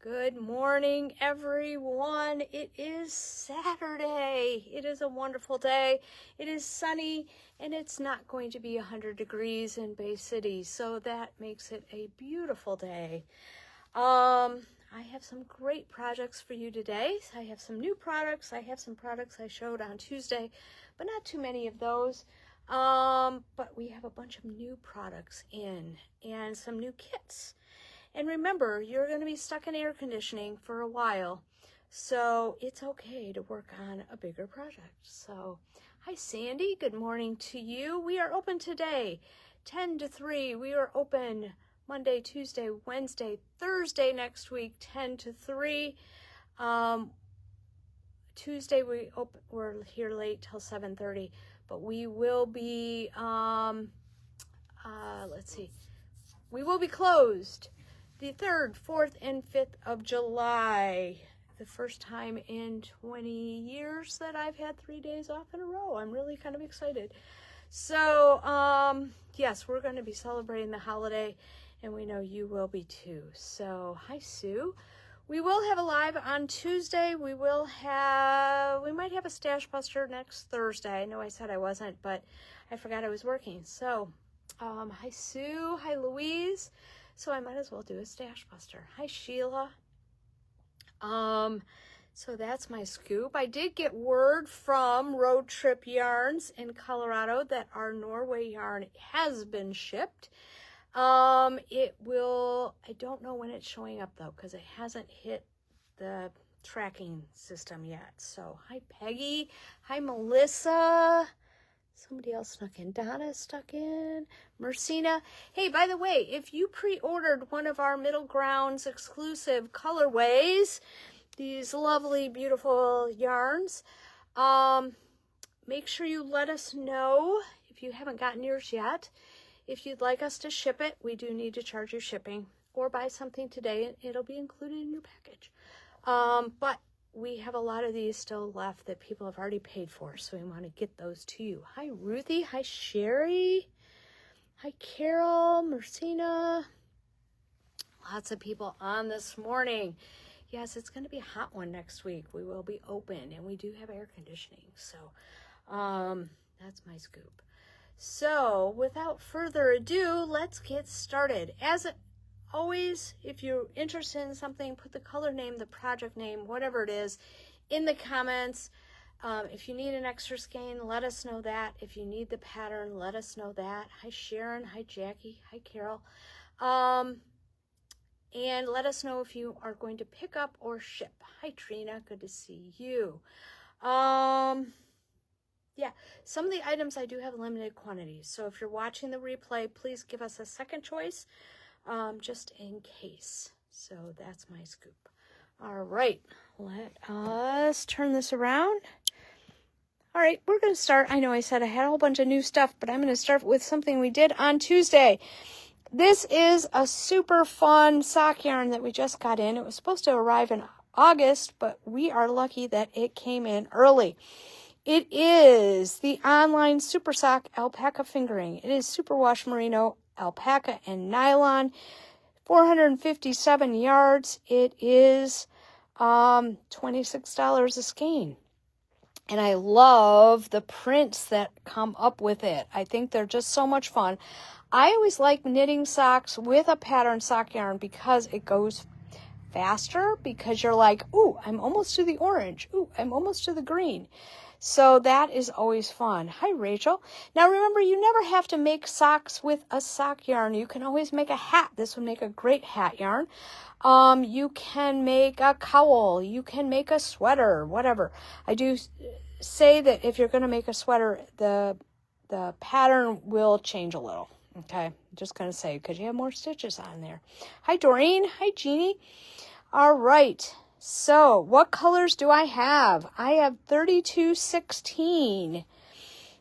Good morning, everyone. It is Saturday. It is a wonderful day. It is sunny, and it's not going to be 100 degrees in Bay City, so that makes it a beautiful day. I have some great projects for you today. I have some new products. I have some products I showed on Tuesday, but not too many of those. But we have a bunch of new products in and some new kits. And remember, you're going to be stuck in air conditioning for a while, so it's okay to work on a bigger project. So, hi Sandy, good morning to you. We are open today, 10 to 3. We are open Monday, Tuesday, Wednesday, Thursday next week, 10 to 3. Tuesday we're here late till 7:30, but we will be, we will be closed the 3rd, 4th, and 5th of July. The first time in 20 years that I've had 3 days off in a row. I'm really kind of excited. So, yes, we're going to be celebrating the holiday, and we know you will be too. So, hi, Sue. We will have a live on Tuesday. We might have a Stash Buster next Thursday. I know I said I wasn't, but I forgot I was working. So, hi, Sue. Hi, Louise. So I might as well do a Stash Buster. Hi, Sheila. So that's my scoop. I did get word from Road Trip Yarns in Colorado that our Norway yarn has been shipped. I don't know when it's showing up though, because it hasn't hit the tracking system yet. So hi, Peggy. Hi, Melissa. Somebody else snuck in. Donna stuck in. Mercina. Hey, by the way, if you pre-ordered one of our Middle Grounds exclusive colorways, these lovely, beautiful yarns, make sure you let us know if you haven't gotten yours yet. If you'd like us to ship it, we do need to charge you shipping, or buy something today and it'll be included in your package. But we have a lot of these still left that people have already paid for, so we want to get those to you. Hi, Ruthie. Hi, Sherry. Hi, Carol, Mercina. Lots of people on this morning. Yes, it's going to be a hot one next week. We will be open, and we do have air conditioning. So that's my scoop. So without further ado, let's get started. As always, if you're interested in something, put the color name, the project name, whatever it is, in the comments. If you need an extra skein, let us know that. If you need the pattern, let us know that. Hi, Sharon. Hi, Jackie. Hi, Carol. And let us know if you are going to pick up or ship. Hi, Trina. Good to see you. Yeah, some of the items I do have limited quantities. So if you're watching the replay, please give us a second choice. Just in case. So that's my scoop. All right, let us turn this around. All right, we're going to start. I know I said I had a whole bunch of new stuff, but I'm going to start with something we did on Tuesday. This is a super fun sock yarn that we just got in. It was supposed to arrive in August, but we are lucky that it came in early. It is the online Super Sock Alpaca Fingering. It is Superwash Merino alpaca and nylon, 457 yards. It is $26 a skein, and I love the prints that come up with it. I think they're just so much fun. I always like knitting socks with a pattern sock yarn because it goes faster, because you're like, ooh, I'm almost to the orange, ooh, I'm almost to the green. So that is always fun. Hi, Rachel. Now, remember, you never have to make socks with a sock yarn. You can always make a hat. This would make a great hat yarn. You can make a cowl. You can make a sweater, whatever. I do say that if you're going to make a sweater, the pattern will change a little. Okay, I'm just going to say, because you have more stitches on there. Hi, Doreen. Hi, Jeannie. All right. So, what colors do I have? I have 3216.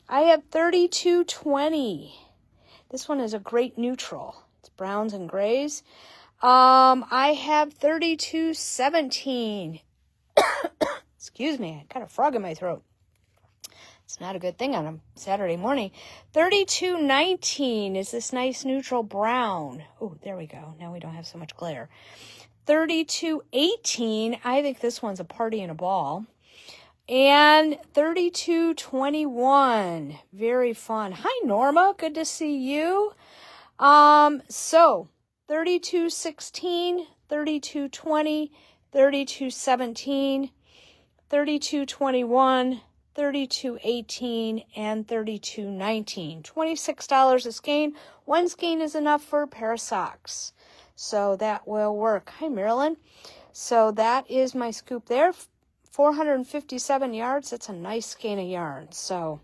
I have 3220. This one is a great neutral. It's browns and grays. I have 3217. Excuse me, I got a frog in my throat. It's not a good thing on a Saturday morning. 3219 is this nice neutral brown. Oh, there we go. Now we don't have so much glare. 3218. I think this one's a party and a ball. And 3221. Very fun. Hi, Norma. Good to see you. So 3216, 3220, 3217, 3221, 3218, and 3219. $26 a skein. One skein is enough for a pair of socks. So that will work. Hi, Marilyn. So that is my scoop there. 457 yards. That's a nice skein of yarn. So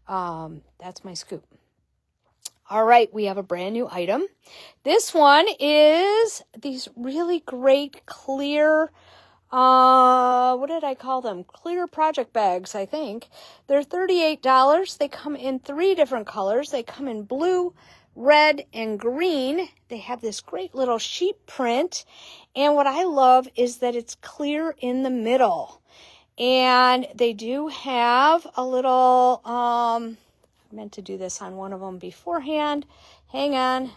that's my scoop. All right, we have a brand new item. This one is these really great clear, what did I call them? Clear project bags, I think. They're $38. They come in 3 different colors. They come in blue, red, and green. They have this great little sheep print. And what I love is that it's clear in the middle. And they do have a little, I meant to do this on one of them beforehand. Hang on.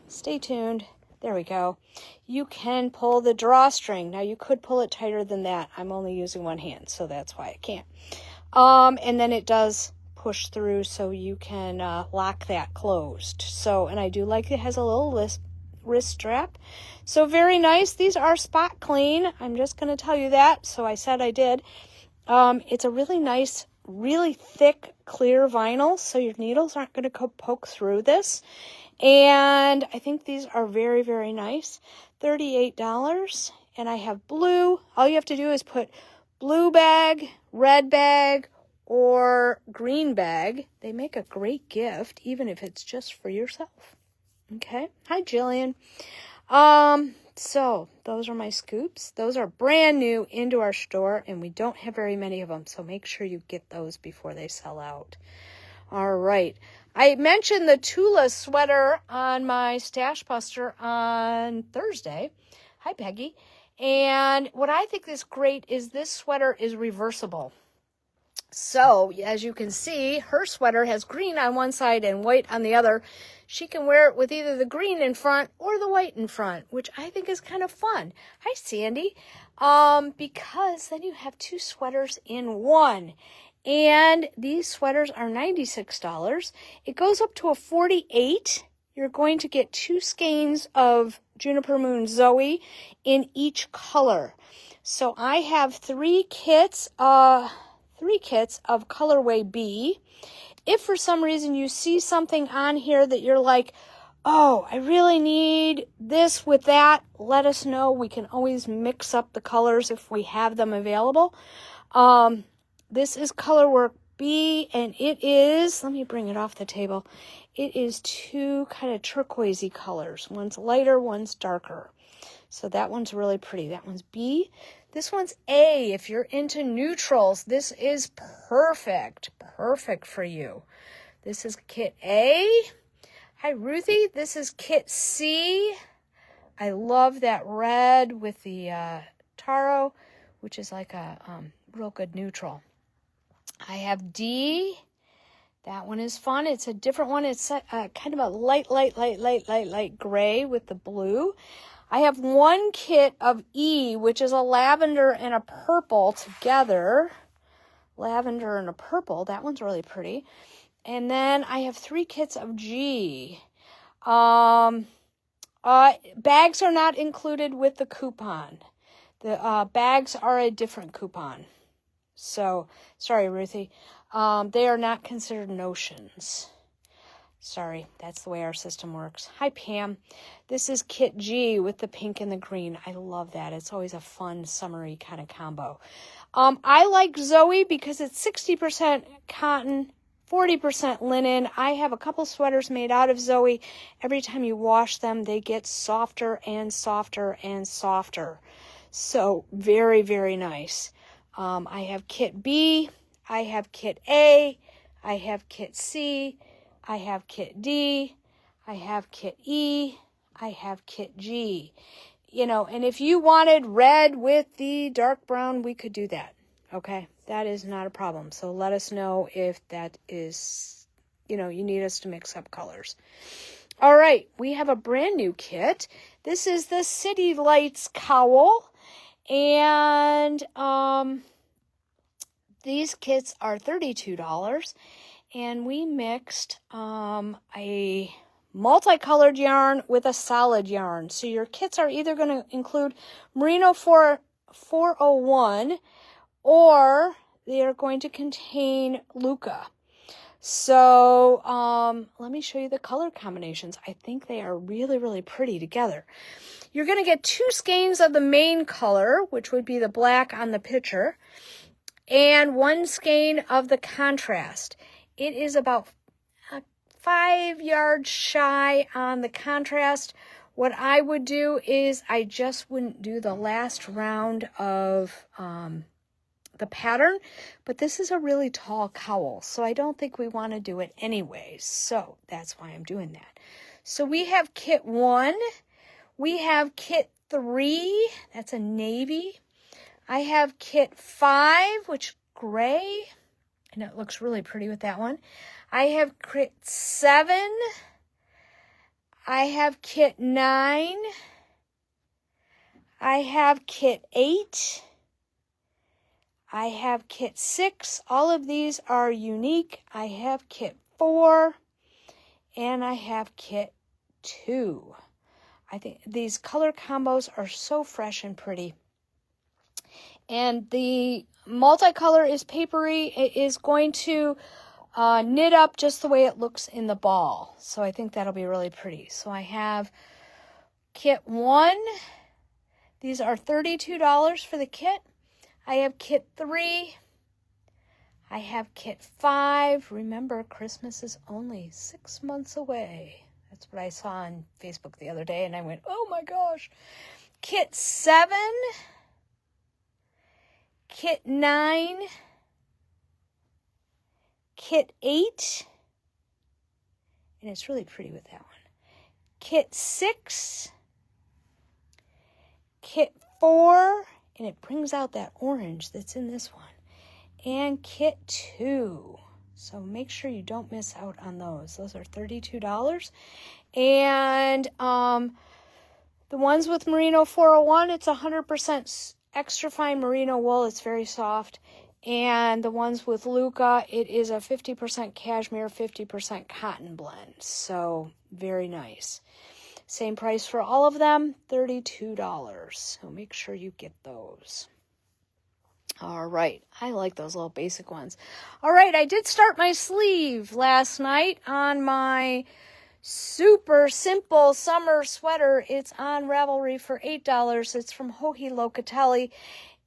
Stay tuned. There we go. You can pull the drawstring. Now, you could pull it tighter than that. I'm only using one hand, so that's why I can't. And then it does push through, so you can lock that closed. So, and I do like it has a little wrist strap. So very nice. These are spot clean. I'm just going to tell you that. So I said I did. It's a really nice, really thick, clear vinyl, so your needles aren't going to poke through this. And I think these are very, very nice. $38. And I have blue. All you have to do is put blue bag, red bag, or green bag. They make a great gift, even if it's just for yourself. Okay. Hi, Jillian. So those are my scoops. Those are brand new into our store, and we don't have very many of them, so make sure you get those before they sell out. All right. I mentioned the Tula sweater on my Stash Buster on Thursday. Hi, Peggy. And what I think is great is this sweater is reversible. So, as you can see, her sweater has green on one side and white on the other. She can wear it with either the green in front or the white in front, which I think is kind of fun. Hi, Sandy. Because then you have 2 sweaters in one. And these sweaters are $96. It goes up to a 48. You're going to get 2 skeins of Juniper Moon Zoe in each color. So I have 3 kits of colorway B. If for some reason you see something on here that you're like, oh, I really need this with that, let us know. We can always mix up the colors if we have them available. This is Colorwork B, and it is, let me bring it off the table. It is 2 kind of turquoisey colors. One's lighter, one's darker. So that one's really pretty. That one's B. This one's A. If you're into neutrals, this is perfect. Perfect for you. This is kit A. Hi, Ruthie. This is kit C. I love that red with the taro, which is like a real good neutral. I have D. That one is fun. It's a different one. It's kind of a light gray with the blue. I have 1 kit of E, which is a lavender and a purple together. Lavender and a purple. That one's really pretty. And then I have 3 kits of G. Bags are not included with the coupon. The bags are a different coupon. So, sorry, Ruthie. They are not considered notions. Sorry, that's the way our system works. Hi, Pam. This is kit G with the pink and the green. I love that. It's always a fun, summery kind of combo. I like Zoe because it's 60% cotton, 40% linen. I have a couple sweaters made out of Zoe. Every time you wash them, they get softer and softer and softer. So, very, very nice. I have kit B. I have kit A. I have kit C. I have kit D, I have kit E, I have kit G. You know, and if you wanted red with the dark brown, we could do that. Okay, that is not a problem. So let us know if that is, you know, you need us to mix up colors. All right, we have a brand new kit. This is the City Lights cowl, and these kits are $32, and we mixed a multicolored yarn with a solid yarn. So your kits are either going to include Merino 401 or they are going to contain Luca. So let me show you the color combinations. I think they are really, really pretty together. You're going to get 2 skeins of the main color, which would be the black on the picture, and 1 skein of the contrast. It is about 5 yards shy on the contrast. What I would do is I just wouldn't do the last round of the pattern, but this is a really tall cowl, so I don't think we want to do it anyway. So that's why I'm doing that. So we have kit 1. We have kit 3. That's a navy. I have kit 5, which gray, and it looks really pretty with that one. I have kit 7. I have kit 9. I have kit 8. I have kit 6. All of these are unique. I have kit 4. And I have kit 2. I think these color combos are so fresh and pretty. And the multicolor is papery. It is going to knit up just the way it looks in the ball. So I think that'll be really pretty. So I have kit 1. These are $32 for the kit. I have kit 3. I have kit 5. Remember, Christmas is only 6 months away. That's what I saw on Facebook the other day, and I went, oh my gosh. Kit 7. Kit 9. Kit 8. And it's really pretty with that one. Kit 6. Kit 4. And it brings out that orange that's in this one. And kit 2. So make sure you don't miss out on those. Those are $32. And the ones with Merino 401, it's 100% extra fine merino wool. It's very soft. And the ones with Luca, it is a 50% cashmere, 50% cotton blend. So very nice. Same price for all of them, $32. So make sure you get those. All right. I like those little basic ones. All right. I did start my sleeve last night on my super simple summer sweater. It's on Ravelry for $8. It's from Joji Locatelli.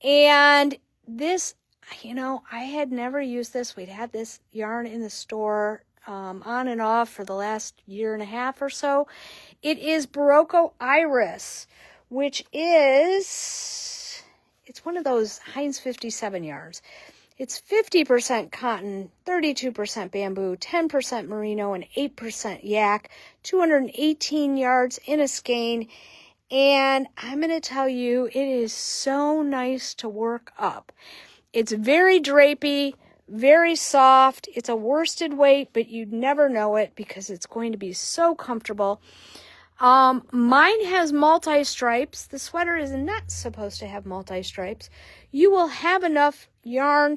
And this, I had never used this. We'd had this yarn in the store on and off for the last year and a half or so. It is Barocco Iris, which is, it's one of those Heinz 57 yarns. It's 50% cotton, 32% bamboo, 10% merino, and 8% yak, 218 yards in a skein. And I'm going to tell you, it is so nice to work up. It's very drapey, very soft. It's a worsted weight, but you'd never know it because it's going to be so comfortable. Mine has multi-stripes. The sweater is not supposed to have multi-stripes. You will have enough yarn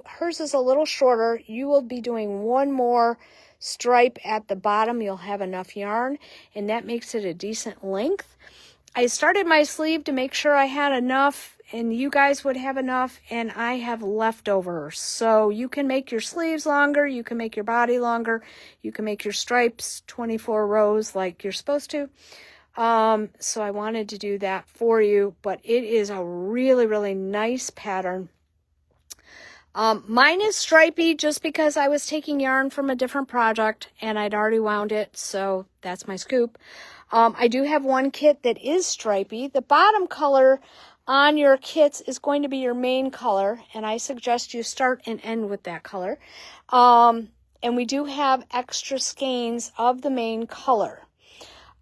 hers is a little shorter. You will be doing one more stripe at the bottom. You'll have enough yarn, and that makes it a decent length. I started my sleeve to make sure I had enough and you guys would have enough, and I have leftovers. So you can make your sleeves longer, you can make your body longer, you can make your stripes 24 rows like you're supposed to. So I wanted to do that for you, but it is a really, really nice pattern. Mine is stripy just because I was taking yarn from a different project and I'd already wound it, so that's my scoop. I do have one kit that is stripy. The bottom color on your kits is going to be your main color, and I suggest you start and end with that color. And we do have extra skeins of the main color.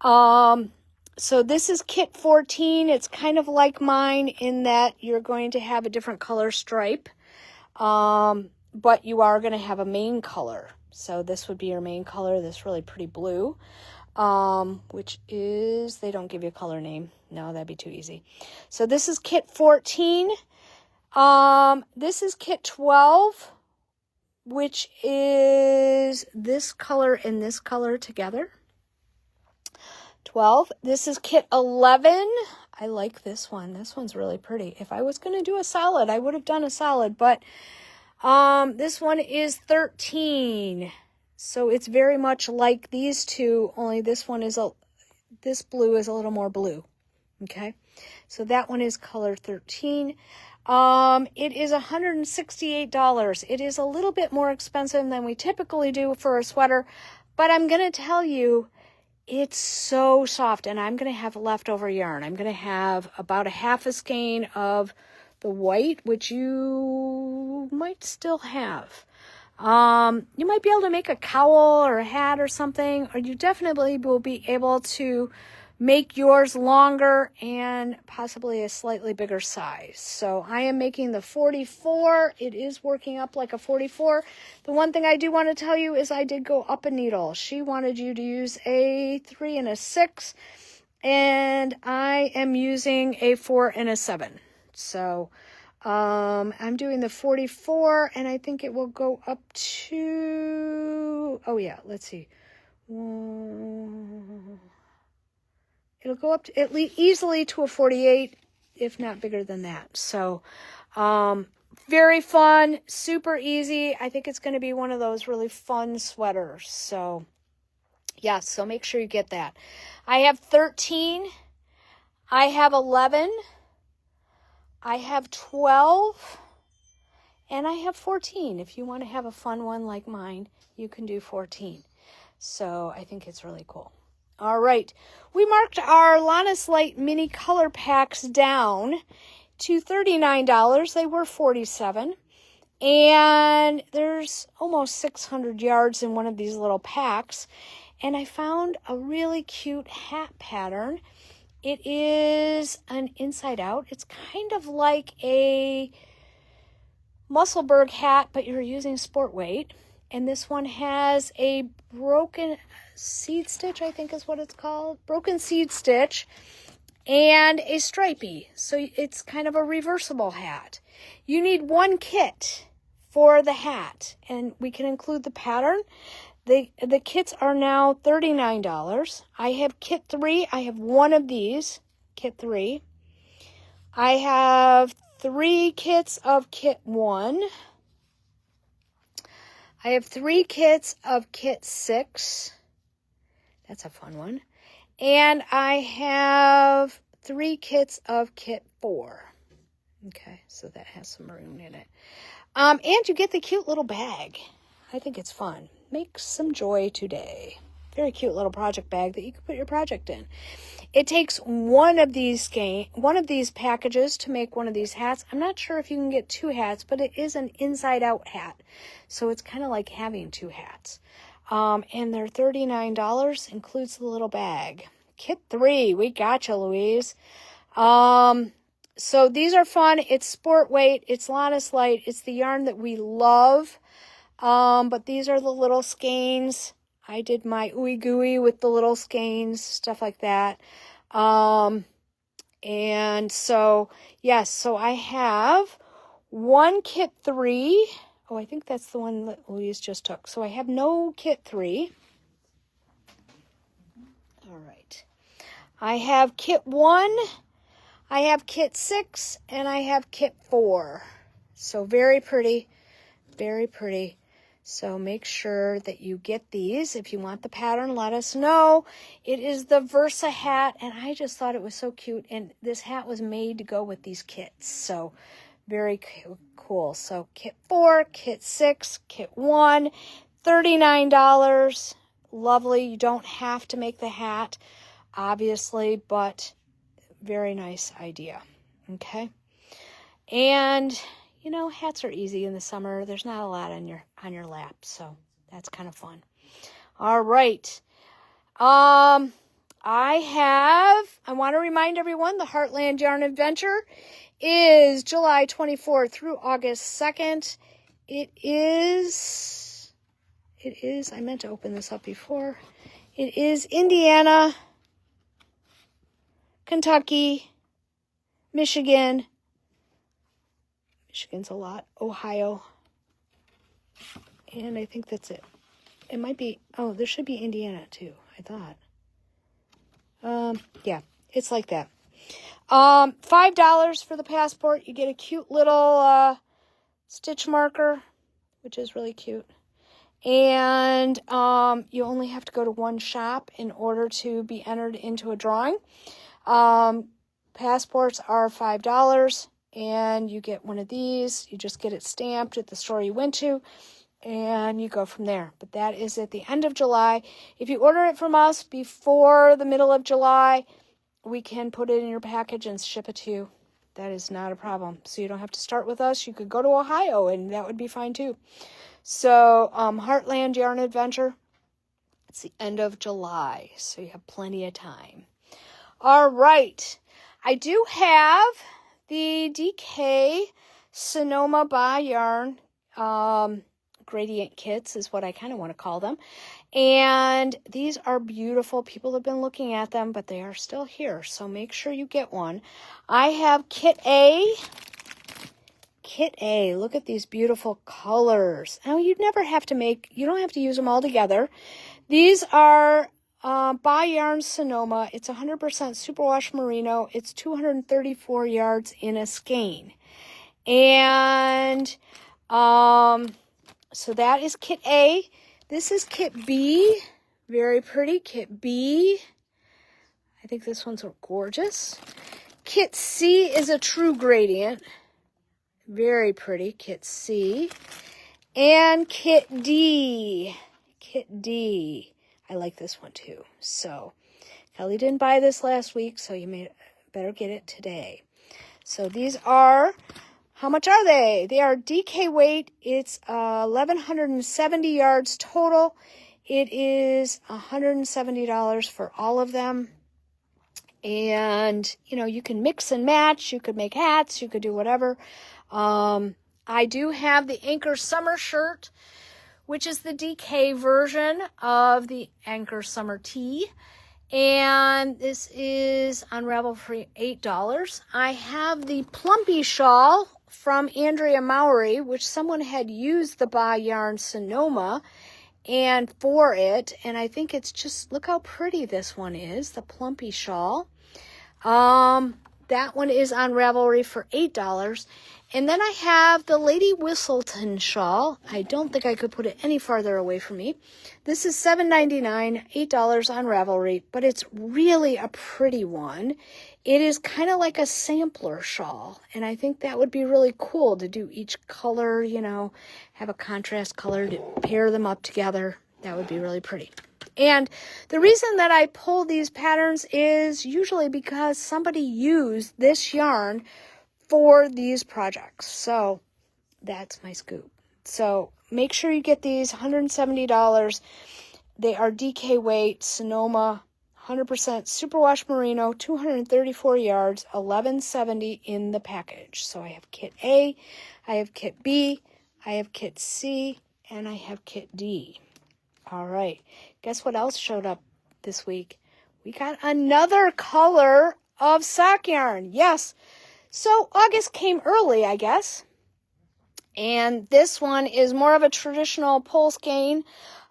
So this is kit 14. It's kind of like mine in that you're going to have a different color stripe, but you are going to have a main color. So this would be your main color, this really pretty blue. which is, they don't give you a color name. No, that'd be too easy. So this is kit 14. This is kit 12, which is this color and this color together. 12. This is kit 11. I like this one. This one's really pretty. If I was going to do a solid, I would have done a solid, but this one is 13. So it's very much like these two, only this one is this blue is a little more blue. Okay. So that one is color 13. It is $168. It is a little bit more expensive than we typically do for a sweater, but I'm going to tell you, it's so soft, and I'm going to have leftover yarn. I'm going to have about a half a skein of the white, which you might still have. You might be able to make a cowl or a hat or something, or you definitely will be able to make yours longer and possibly a slightly bigger size. So I am making the 44. It is working up like a 44. The one thing I do want to tell you is I did go up a needle. She wanted you to use a 3 and a 6, and I am using a 4 and a 7. So I'm doing the 44, and I think it will go up to, oh yeah, let's see. It'll go up to at least easily to a 48, if not bigger than that. So very fun, super easy. I think it's going to be one of those really fun sweaters. So yeah, so make sure you get that. I have 13. I have 11. I have 12. And I have 14. If you want to have a fun one like mine, you can do 14. So I think it's really cool. All right, we marked our Lannis Light mini color packs down to $39. They were $47. And there's almost 600 yards in one of these little packs. And I found a really cute hat pattern. It is an inside out. It's kind of like a Musselburgh hat, but you're using sport weight. And this one has a broken seed stitch, I think is what it's called. Broken seed stitch and a stripey. So it's kind of a reversible hat. You need one kit for the hat, and we can include the pattern. The kits are now $39. I have kit 3. I have one of these, kit 3. I have 3 kits of kit 1. I have 3 kits of kit 6. That's a fun one. And I have 3 kits of kit 4. Okay, so that has some maroon in it. And you get the cute little bag. I think it's fun. Make some joy today. Very cute little project bag that you can put your project in. It takes one of these packages to make one of these hats. I'm not sure if you can get 2 hats, but it is an inside-out hat. So it's kind of like having 2 hats. And they're $39, includes the little bag. Kit 3, we gotcha, Louise. So these are fun. It's sport weight. It's Lannis Light. It's the yarn that we love. But these are the little skeins. I did my ooey gooey with the little skeins, stuff like that. And so, yes, so I have one kit 3. Oh, I think that's the one that Louise just took. So I have no kit 3. All right. I have kit 1, I have kit 6, and I have kit 4. So very pretty, very pretty. So make sure that you get these. If you want the pattern, let us know. It is the Versa hat, and I just thought it was so cute. And this hat was made to go with these kits. So very cool. So kit 4, kit 6, kit 1, $39. Lovely. You don't have to make the hat, obviously, but very nice idea. Okay. And you know, hats are easy in the summer. There's not a lot on your lap, so that's kind of fun. All right. I want to remind everyone the Heartland Yarn Adventure is July 24th through August 2nd. It is, I meant to open this up before. It is Indiana, Kentucky, Michigan. Michigan's a lot. Ohio. And I think that's it. It might be, oh, there should be Indiana too, I thought. Yeah, it's like that. $5 for the passport. You get a cute little stitch marker, which is really cute. And you only have to go to one shop in order to be entered into a drawing. Passports are $5, and you get one of these. You just get it stamped at the store you went to, and you go from there. But that is at the end of July. If you order it from us before the middle of July, we can put it in your package and ship it to you. That is not a problem. So you don't have to start with us. You could go to Ohio, and that would be fine too. So Heartland Yarn Adventure, it's the end of July, so you have plenty of time. All right. I do have the DK Sonoma Ba Yarn gradient kits is what I kind of want to call them. And these are beautiful. People have been looking at them, but they are still here. So make sure you get one. I have Kit A. Kit A. Look at these beautiful colors. Now, you don't have to use them all together. These are Ba Yarn Sonoma. It's 100% superwash merino. It's 234 yards in a skein. And so that is Kit A. This is Kit B. Very pretty. Kit B. I think this one's gorgeous. Kit C is a true gradient. Very pretty. Kit C. And Kit D. Kit D. I like this one too. So, Kelly didn't buy this last week, so you better get it today. So these are, how much are they? They are DK weight. It's 1,170 yards total. It is $170 for all of them. And, you can mix and match. You could make hats. You could do whatever. I do have the Anchor Summer shirt, which is the DK version of the Anchor Summer tee. And this is on Ravel for $8. I have the Plumpy shawl from Andrea Mowry, which someone had used the Ba Yarn Sonoma and for it. And I think it's just, look how pretty this one is, the Plumpy shawl. That one is on Ravelry for $8. And then I have the Lady Whistleton shawl. I don't think I could put it any farther away from me. This is $7.99, $8 on Ravelry, but it's really a pretty one. It is kind of like a sampler shawl, and I think that would be really cool to do each color, have a contrast color to pair them up together. That would be really pretty. And the reason that I pull these patterns is usually because somebody used this yarn for these projects. So that's my scoop. So make sure you get these, $170. They are DK weight, Sonoma, 100% superwash merino, 234 yards, $11.70 in the package. So I have Kit A, I have Kit B, I have Kit C, and I have Kit D. All right. Guess what else showed up this week? We got another color of sock yarn. Yes. So August came early, I guess. And this one is more of a traditional pole skein.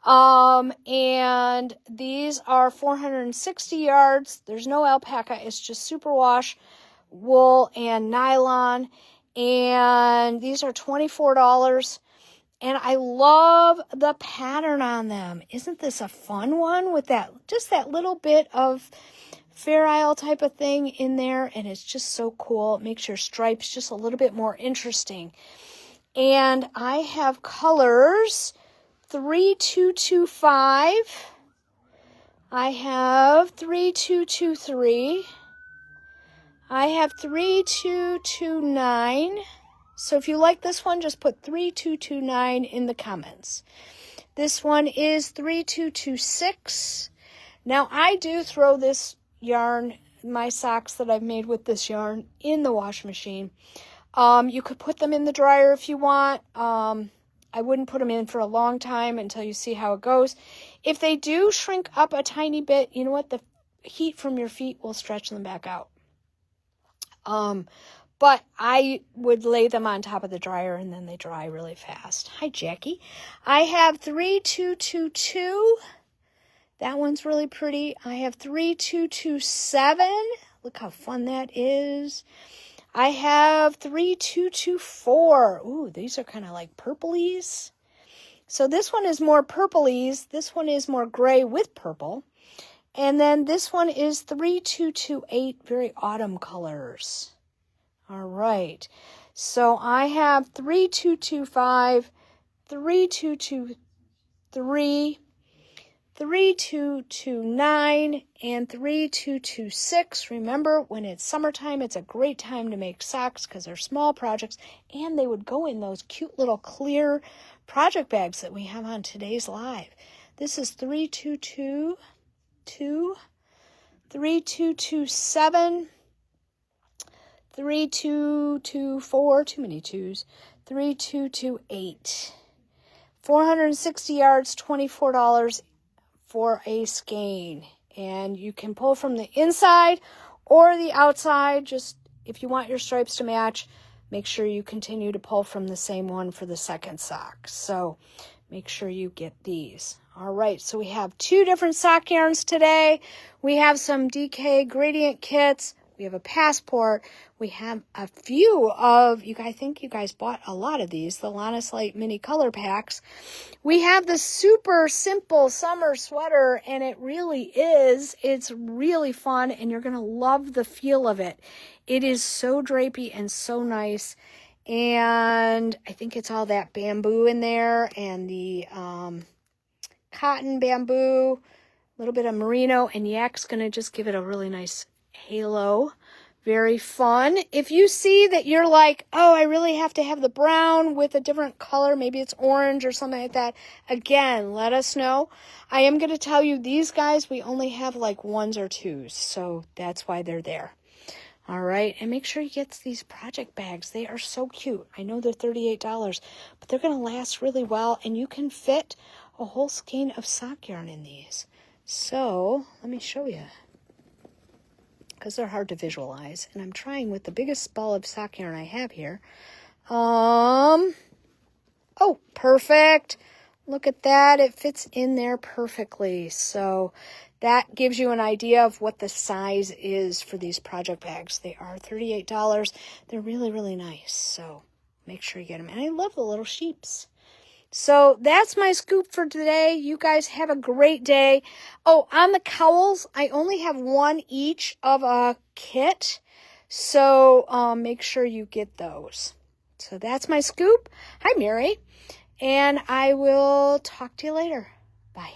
And these are 460 yards. There's no alpaca. It's just superwash, wool, and nylon. And these are $24. And I love the pattern on them. Isn't this a fun one with just that little bit of Fair Isle type of thing in there? And it's just so cool. It makes your stripes just a little bit more interesting. And I have colors 3225. I have 3223. I have 3229. So if you like this one, just put 3229 in the comments. This one is 3226. Now, I do throw this yarn, my socks that I've made with this yarn, in the wash machine. You could put them in the dryer if you want. I wouldn't put them in for a long time until you see how it goes. If they do shrink up a tiny bit, you know what? The heat from your feet will stretch them back out. But I would lay them on top of the dryer and then they dry really fast. Hi, Jackie. I have 3222. That one's really pretty. I have 3227. Look how fun that is. I have 3224. Ooh, these are kind of like purplies. So this one is more purplies. This one is more gray with purple. And then this one is 3228, very autumn colors. All right. So I have 3225, 3223, 3229, and 3226. Remember, when it's summertime, it's a great time to make socks because they're small projects, and they would go in those cute little clear project bags that we have on today's live. This is 3222, 3227, 3224, too many twos, 3228. 460 yards, $24 for a skein. And you can pull from the inside or the outside. Just if you want your stripes to match, make sure you continue to pull from the same one for the second sock. So make sure you get these. All right, so we have 2 different sock yarns today. We have some DK gradient kits. We have a passport. We have a few of, I think you guys bought a lot of these, the Lannis Light mini color packs. We have the super simple summer sweater, and it really is. It's really fun, and you're going to love the feel of it. It is so drapey and so nice, and I think it's all that bamboo in there, and the cotton bamboo, a little bit of merino, and yak's going to just give it a really nice halo. Very fun. If you see that you're like, oh, I really have to have the brown with a different color, maybe it's orange or something like that, again, let us know. I am going to tell you, these guys, we only have like 1s or 2s, so that's why they're there. All right, and make sure you get these project bags. They are so cute. I know they're $38, but they're going to last really well, and you can fit a whole skein of sock yarn in these. So let me show you, because they're hard to visualize, and I'm trying with the biggest ball of sock yarn I have here. Oh, perfect. Look at that. It fits in there perfectly. So that gives you an idea of what the size is for these project bags. They are $38. They're really, really nice. So make sure you get them. And I love the little sheeps. So that's my scoop for today. You guys have a great day. Oh, on the cowls, I only have 1 each of a kit. So make sure you get those. So that's my scoop. Hi, Mary. And I will talk to you later. Bye.